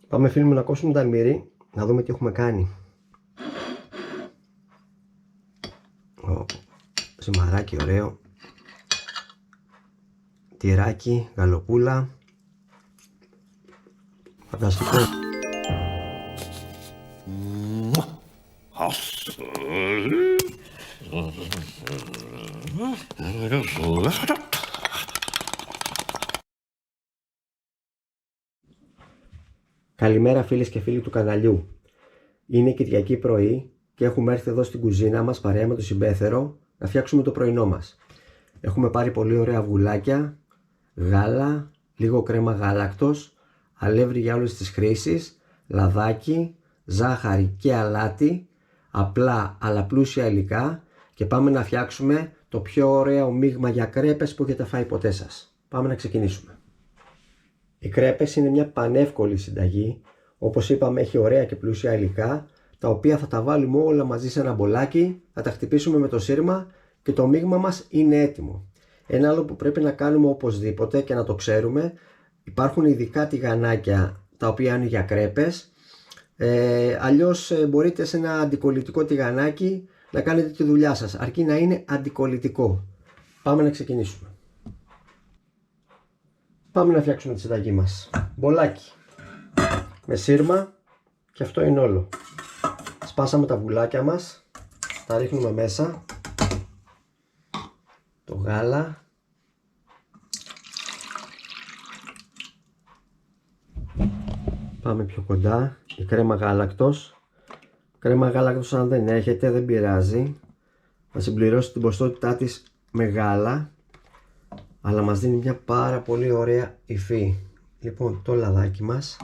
Πάμε φίλοι μου να κόψουμε το αλμυρί, να δούμε τι έχουμε κάνει. Ζυμαράκι ωραίο, τυράκι, γαλοπούλα, φανταστικό. Καλημέρα φίλες και φίλοι του καναλιού. Είναι Κυριακή πρωί και έχουμε έρθει εδώ στην κουζίνα μας παρέα με το συμπέθερο να φτιάξουμε το πρωινό μας. Έχουμε πάρει πολύ ωραία αυγουλάκια, γάλα, λίγο κρέμα γάλακτος, αλεύρι για όλες τις χρήσεις, λαδάκι, ζάχαρη και αλάτι, απλά αλλά πλούσια υλικά και πάμε να φτιάξουμε το πιο ωραίο μείγμα για κρέπες που έχετε φάει ποτέ σας. Πάμε να ξεκινήσουμε. Οι κρέπες είναι μια πανεύκολη συνταγή, όπως είπαμε έχει ωραία και πλούσια υλικά, τα οποία θα τα βάλουμε όλα μαζί σε ένα μπολάκι, θα τα χτυπήσουμε με το σύρμα και το μείγμα μας είναι έτοιμο. Ένα άλλο που πρέπει να κάνουμε οπωσδήποτε και να το ξέρουμε, υπάρχουν ειδικά τηγανάκια τα οποία είναι για κρέπες, αλλιώς μπορείτε σε ένα αντικολλητικό τηγανάκι να κάνετε τη δουλειά σας, αρκεί να είναι αντικολλητικό. Πάμε να ξεκινήσουμε. Πάμε να φτιάξουμε τη συνταγή μας. Μπολάκι με σύρμα και αυτό είναι όλο. Σπάσαμε τα αυγουλάκια μας, τα ρίχνουμε μέσα, το γάλα, πάμε πιο κοντά, η κρέμα γάλακτος. Κρέμα γάλακτος αν δεν έχετε δεν πειράζει, θα συμπληρώσει την ποσότητά της με γάλα, αλλά μας δίνει μια πάρα πολύ ωραία υφή. Λοιπόν, το λαδάκι μας,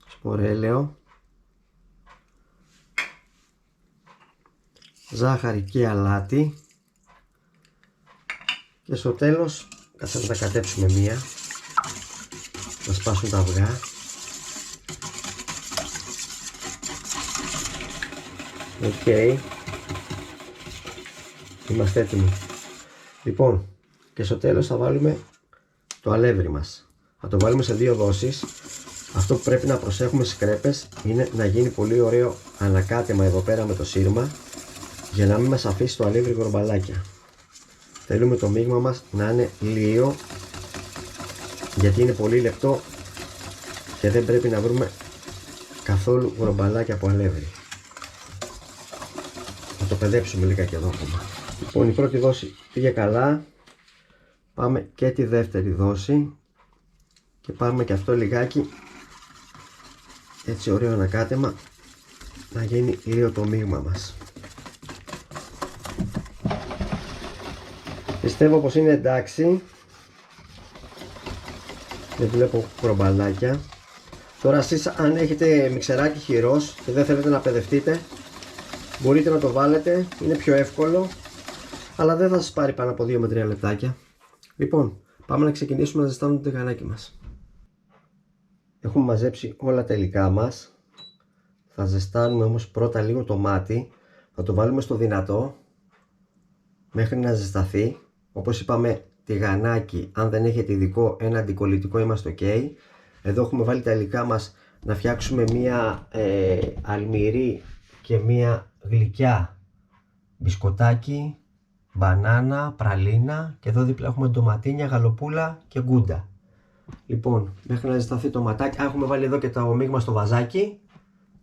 σπορέλαιο, ζάχαρη και αλάτι και στο τέλος θα τα κατέψουμε μία, να σπάσουν τα αυγά. Οκ, είμαστε έτοιμοι. Λοιπόν, και στο τέλος θα βάλουμε το αλεύρι μας. Θα το βάλουμε σε δύο δόσεις. Αυτό που πρέπει να προσέχουμε στις κρέπες είναι να γίνει πολύ ωραίο ανακάτεμα εδώ πέρα με το σύρμα, για να μην μας αφήσει το αλεύρι γορμπαλάκια. Θέλουμε το μείγμα μας να είναι λίο, γιατί είναι πολύ λεπτό και δεν πρέπει να βρούμε καθόλου γορμπαλάκια από αλεύρι. Θα το παιδέψουμε λίγα και εδώ ακόμα. Λοιπόν, η πρώτη δόση πήγε καλά. Πάμε και τη δεύτερη δόση και πάμε και αυτό λιγάκι έτσι ωραίο ανακάτεμα, να γίνει λίγο το μείγμα μας. Πιστεύω πως είναι εντάξει, δεν βλέπω κρομπαλάκια. Τώρα εσείς αν έχετε μιξεράκι χειρός και δεν θέλετε να παιδευτείτε, μπορείτε να το βάλετε, είναι πιο εύκολο, αλλά δεν θα σας πάρει πάνω από 2 με 3 λεπτάκια. Λοιπόν, πάμε να ξεκινήσουμε να ζεστάνουμε το τηγανάκι μας. Έχουμε μαζέψει όλα τα υλικά μας. Θα ζεστάνουμε όμως πρώτα λίγο το μάτι. Θα το βάλουμε στο δυνατό μέχρι να ζεσταθεί. Όπως είπαμε, τηγανάκι, αν δεν έχετε ειδικό, ένα αντικολλητικό, είμαστε ok. Εδώ έχουμε βάλει τα υλικά μας να φτιάξουμε μία αλμυρί και μία γλυκιά μπισκοτάκι, μπανάνα, πραλίνα και εδώ δίπλα έχουμε ντοματίνια, γαλοπούλα και γκούντα. Λοιπόν, μέχρι να ζεσταθεί το ματάκι, έχουμε βάλει εδώ και το μείγμα στο βαζάκι.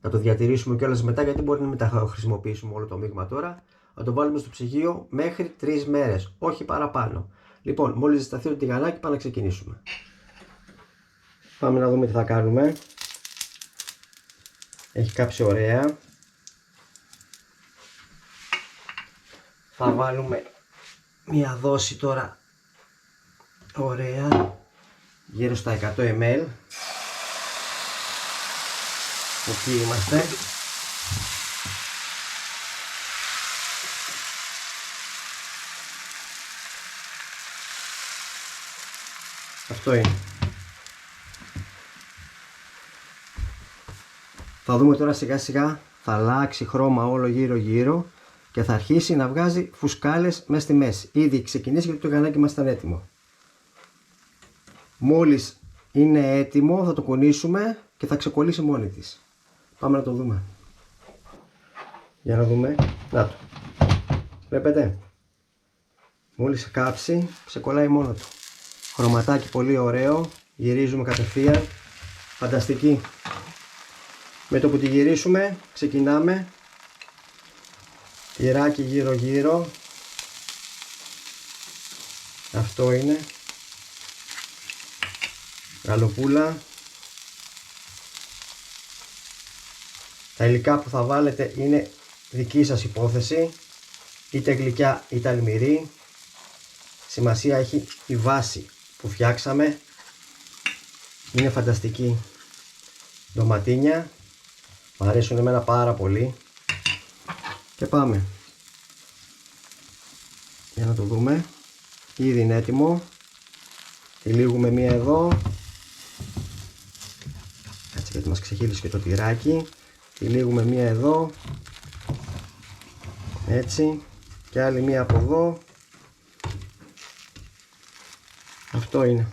Θα το διατηρήσουμε κιόλας μετά, γιατί μπορεί να μην τα χρησιμοποιήσουμε όλο το μείγμα τώρα. Θα το βάλουμε στο ψυγείο μέχρι 3 μέρες, όχι παραπάνω. Λοιπόν, μόλις ζεσταθεί το τηγανάκι, πάμε να ξεκινήσουμε. Πάμε να δούμε τι θα κάνουμε. Έχει κάψει ωραία. Θα βάλουμε μία δόση τώρα ωραία, γύρω στα 100 ml. Εκεί είμαστε. Αυτό είναι. Θα δούμε τώρα σιγά σιγά, θα αλλάξει χρώμα όλο γύρω γύρω και θα αρχίσει να βγάζει φουσκάλες μέσα στη μέση. Ήδη ξεκινήσει και το τηγανάκι μας ήταν έτοιμο. Μόλις είναι έτοιμο, θα το κουνήσουμε και θα ξεκολλήσει μόνη της. Πάμε να το δούμε. Για να δούμε. Να το. Βλέπετε. Μόλις κάψει, ξεκολλάει μόνο του. Χρωματάκι πολύ ωραίο. Γυρίζουμε κατευθείαν. Φανταστική. Με το που τη γυρίσουμε, ξεκινάμε. Τυράκι γύρω γύρω. Αυτό είναι. Γαλοπούλα. Τα υλικά που θα βάλετε είναι δική σας υπόθεση. Είτε γλυκιά είτε αλμυρή. Σημασία έχει η βάση που φτιάξαμε. Είναι φανταστική. Ντοματίνια. Μου αρέσουν εμένα πάρα πολύ. Και πάμε. Για να το δούμε. Ήδη είναι έτοιμο. Τυλίγουμε μία εδώ. Έτσι, γιατί μας ξεχύλισε και το τυράκι. Τυλίγουμε μία εδώ. Έτσι. Και άλλη μία από εδώ. Αυτό είναι.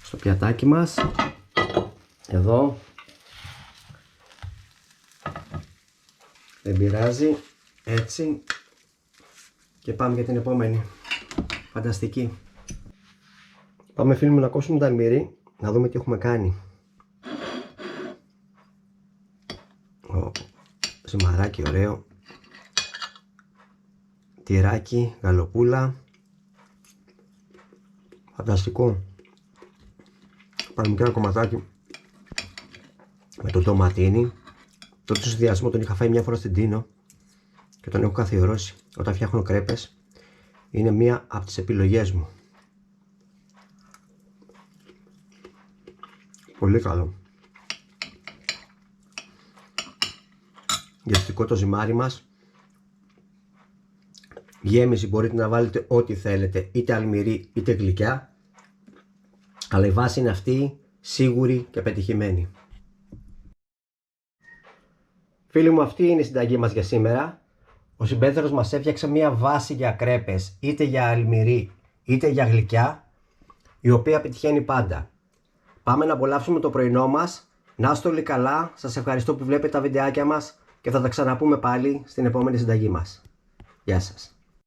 Στο πιατάκι μας. Εδώ. Δεν πειράζει. Έτσι. Και πάμε για την επόμενη. Φανταστική. Πάμε φίλοι μου να κόψουμε τα αλμυρί. Να δούμε τι έχουμε κάνει. Ζυμαράκι ωραίο. Τυράκι, γαλοπούλα. Φανταστικό. Πάρουμε και ένα κομματάκι με το ντοματίνι. Τότε στο συνδυασμό τον είχα φάει μια φορά στην Τίνο και τον έχω καθιερώσει. Όταν φτιάχνω κρέπες είναι μία από τις επιλογές μου. Πολύ καλό. Γευστικό το ζυμάρι μας. Γέμιση μπορείτε να βάλετε ό,τι θέλετε, είτε αλμυρί είτε γλυκιά, αλλά η βάση είναι αυτή, σίγουρη και πετυχημένη. Φίλοι μου, αυτή είναι η συνταγή μας για σήμερα. Ο συμπέθερος μας έφτιαξε μια βάση για κρέπες, είτε για αλμυρί είτε για γλυκιά, η οποία πετυχαίνει πάντα. Πάμε να απολαύσουμε το πρωινό μας. Να είστε όλοι καλά, σας ευχαριστώ που βλέπετε τα βιντεάκια μας και θα τα ξαναπούμε πάλι στην επόμενη συνταγή μας. Γεια σας.